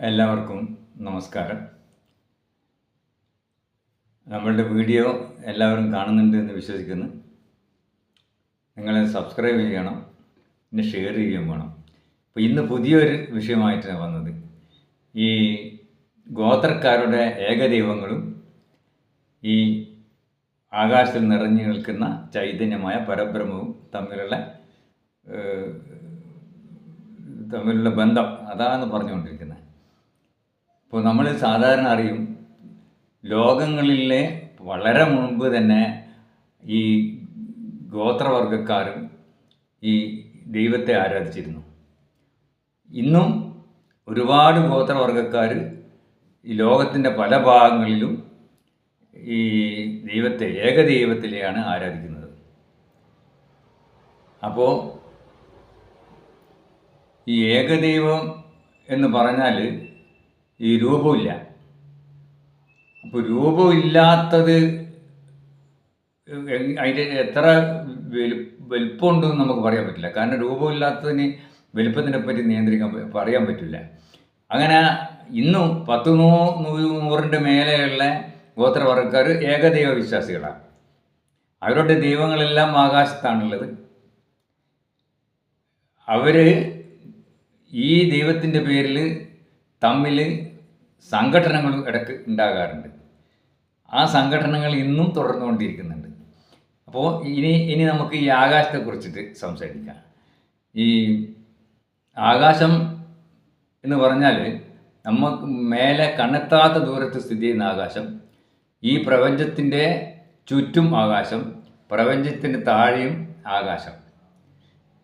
എല്ലാവർക്കും നമസ്കാരം. നമ്മളുടെ വീഡിയോ എല്ലാവരും കാണുന്നുണ്ട് എന്ന് വിശ്വസിക്കുന്നു. നിങ്ങൾ സബ്സ്ക്രൈബ് ചെയ്യണം, പിന്നെ ഷെയർ ചെയ്യുകയും വേണം. അപ്പോൾ ഇന്ന് പുതിയൊരു വിഷയമായിട്ടാണ് വന്നത്. ഈ ഗോത്രക്കാരുടെ ഏകദൈവങ്ങളും ഈ ആകാശത്തിൽ നിറഞ്ഞു നിൽക്കുന്ന ചൈതന്യമായ പരബ്രഹ്മവും തമ്മിലുള്ള ബന്ധം അതാണ് പറഞ്ഞുകൊണ്ടിരിക്കുന്നത്. ഇപ്പോൾ നമ്മൾ സാധാരണ അറിയും, ലോകങ്ങളിലെ വളരെ മുൻപ് തന്നെ ഈ ഗോത്രവർഗക്കാരും ഈ ദൈവത്തെ ആരാധിച്ചിരുന്നു. ഇന്നും ഒരുപാട് ഗോത്രവർഗക്കാർ ഈ ലോകത്തിൻ്റെ പല ഭാഗങ്ങളിലും ഈ ദൈവത്തെ ഏകദൈവത്തിലെയാണ് ആരാധിക്കുന്നത്. അപ്പോൾ ഈ ഏകദൈവം എന്ന് പറഞ്ഞാൽ ഈ രൂപമില്ല. അപ്പോൾ രൂപമില്ലാത്തത് അതിൻ്റെ എത്ര വലുപ്പമുണ്ടെന്ന് നമുക്ക് പറയാൻ പറ്റില്ല. കാരണം രൂപമില്ലാത്തതിന് വലുപ്പത്തിനെ പറ്റി പറയാൻ പറ്റില്ല. അങ്ങനെ ഇന്നും 100 മേലെയുള്ള ഗോത്രവർഗക്കാർ ഏകദൈവ വിശ്വാസികളാണ്. അവരുടെ ദൈവങ്ങളെല്ലാം ആകാശത്താണുള്ളത്. അവർ ഈ ദൈവത്തിൻ്റെ പേരിൽ തമ്മിൽ സംഘടനകളും ഇടയ്ക്ക് ഉണ്ടാകാറുണ്ട്. ആ സംഘടനകൾ ഇന്നും തുടർന്നുകൊണ്ടിരിക്കുന്നുണ്ട്. അപ്പോൾ ഇനി നമുക്ക് ഈ ആകാശത്തെക്കുറിച്ചിട്ട് സംസാരിക്കാം. ഈ ആകാശം എന്ന് പറഞ്ഞാൽ നമുക്ക് മേലെ കണ്ണെത്താത്ത ദൂരത്ത് സ്ഥിതി ചെയ്യുന്ന ആകാശം, ഈ പ്രപഞ്ചത്തിൻ്റെ ചുറ്റും ആകാശം, പ്രപഞ്ചത്തിൻ്റെ താഴെയും ആകാശം.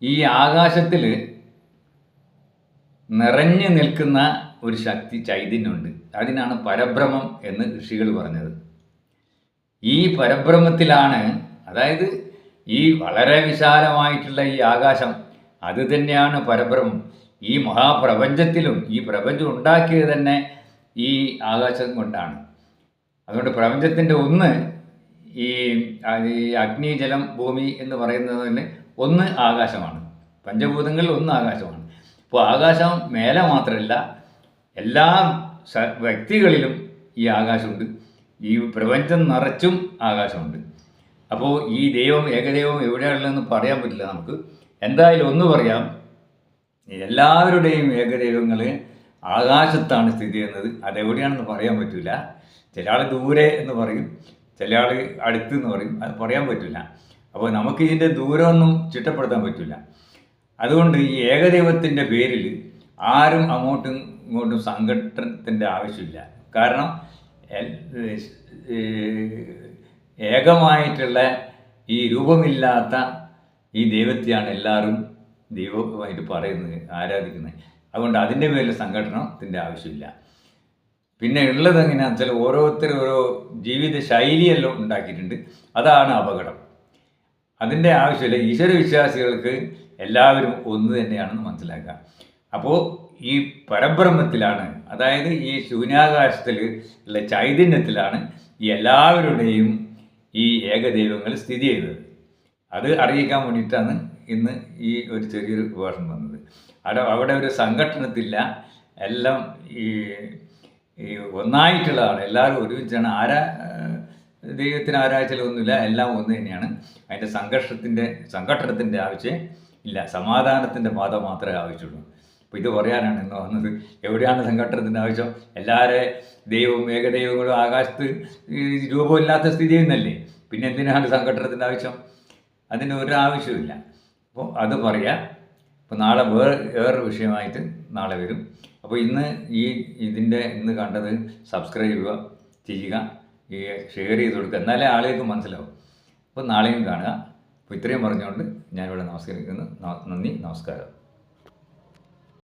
ഈ ആകാശത്തിൽ നിറഞ്ഞു നിൽക്കുന്ന ഒരു ശക്തി ചൈതന്യമുണ്ട്. അതിനാണ് പരബ്രഹ്മം എന്ന് ഋഷികൾ പറഞ്ഞത്. ഈ പരബ്രഹ്മത്തിലാണ്, അതായത് ഈ വളരെ വിശാലമായിട്ടുള്ള ഈ ആകാശം, അത് തന്നെയാണ് പരബ്രഹ്മം. ഈ മഹാപ്രപഞ്ചത്തിലും ഈ പ്രപഞ്ചം ഉണ്ടാക്കിയത് തന്നെ ഈ ആകാശം കൊണ്ടാണ്. അതുകൊണ്ട് പ്രപഞ്ചത്തിൻ്റെ ഒന്ന് ഈ അഗ്നി, ജലം, ഭൂമി എന്ന് പറയുന്നതിന് ഒന്ന് ആകാശമാണ്. പഞ്ചഭൂതങ്ങളിൽ ഒന്ന് ആകാശമാണ്. അപ്പോൾ ആകാശം മേലെ മാത്രമല്ല, എല്ലാ വ്യക്തികളിലും ഈ ആകാശമുണ്ട്. ഈ പ്രപഞ്ചം നിറച്ചും ആകാശമുണ്ട്. അപ്പോൾ ഈ ദൈവം ഏകദൈവം എവിടെയാണുള്ളതെന്ന് പറയാൻ പറ്റില്ല നമുക്ക്. എന്തായാലും ഒന്ന് പറയാം, എല്ലാവരുടെയും ഏകദൈവങ്ങൾ ആകാശത്താണ് സ്ഥിതി ചെയ്യുന്നത്. അതെവിടെയാണെന്ന് പറയാൻ പറ്റില്ല. ചില ആൾ ദൂരെ എന്ന് പറയും, ചില ആൾ അടുത്ത് എന്ന് പറയും. അത് പറയാൻ പറ്റില്ല. അപ്പോൾ നമുക്കിതിൻ്റെ ദൂരമൊന്നും ചിട്ടപ്പെടുത്താൻ പറ്റില്ല. അതുകൊണ്ട് ഈ ഏകദൈവത്തിൻ്റെ പേരിൽ ആരും അങ്ങോട്ടും ഇങ്ങോട്ടും സംഘടനത്തിൻ്റെ ആവശ്യമില്ല. കാരണം ഏകമായിട്ടുള്ള ഈ രൂപമില്ലാത്ത ഈ ദൈവത്തെയാണ് എല്ലാവരും ദൈവമായിട്ട് പറയുന്നത്, ആരാധിക്കുന്നത്. അതുകൊണ്ട് അതിൻ്റെ പേരിൽ സംഘടനത്തിൻ്റെ ആവശ്യമില്ല. പിന്നെ ഉള്ളത് എങ്ങനെയാണെന്ന് വെച്ചാൽ ഓരോരുത്തരും ഓരോ ജീവിത ശൈലിയെല്ലാം ഉണ്ടാക്കിയിട്ടുണ്ട്. അതാണ് അപകടം. അതിൻ്റെ ആവശ്യമില്ല. ഈശ്വരവിശ്വാസികൾക്ക് എല്ലാവരും ഒന്ന് തന്നെയാണെന്ന് മനസ്സിലാക്കുക. അപ്പോൾ ഈ പരബ്രഹ്മത്തിലാണ്, അതായത് ഈ ശൂന്യാകാശത്തിൽ ഉള്ള ചൈതന്യത്തിലാണ് ഈ എല്ലാവരുടെയും ഈ ഏകദൈവങ്ങൾ സ്ഥിതി ചെയ്യുന്നത്. അത് അറിയിക്കാൻ വേണ്ടിയിട്ടാണ് ഇന്ന് ഈ ഒരു ചെറിയൊരു വേഷം വന്നത്. അവിടെ ഒരു സംഘടനത്തില്ല, എല്ലാം ഈ ഒന്നായിട്ടുള്ളതാണ്. എല്ലാവരും ഒരുമിച്ചാണ്. ദൈവത്തിന് ആരാഴ്ചയിലൊന്നുമില്ല, എല്ലാം ഒന്ന് തന്നെയാണ്. അതിൻ്റെ സംഘടനത്തിൻ്റെ ആവശ്യം ഇല്ല. സമാധാനത്തിൻ്റെ പാത മാത്രമേ ആവശ്യമുള്ളൂ. അപ്പോൾ ഇത് പറയാനാണ് ഇന്ന് വന്നത്. എവിടെയാണ് സംഘടനത്തിൻ്റെ ആവശ്യം? എല്ലാവരും ദൈവവും ഏകദൈവങ്ങളും ആകാശത്ത് രൂപമില്ലാത്ത സ്ഥിതി ചെയ്യുന്നല്ലേ. പിന്നെ എന്തിനാണ് സംഘടനത്തിൻ്റെ ആവശ്യം? അതിന് ഒരു ആവശ്യമില്ല. അപ്പോൾ അത് പറയാം. അപ്പോൾ നാളെ വേറൊരു വിഷയമായിട്ട് നാളെ വരും. അപ്പോൾ ഇന്ന് കണ്ടത് സബ്സ്ക്രൈബ് ചെയ്യുക, ഈ ഷെയർ ചെയ്ത് കൊടുക്കുക, എന്നാലേ ആളുകൾക്ക് മനസ്സിലാവും. അപ്പോൾ നാളെയും കാണുക. അപ്പോൾ ഇത്രയും പറഞ്ഞുകൊണ്ട് ഞാനിവിടെ നമസ്കരിക്കുന്നു. നന്ദി, നമസ്കാരം.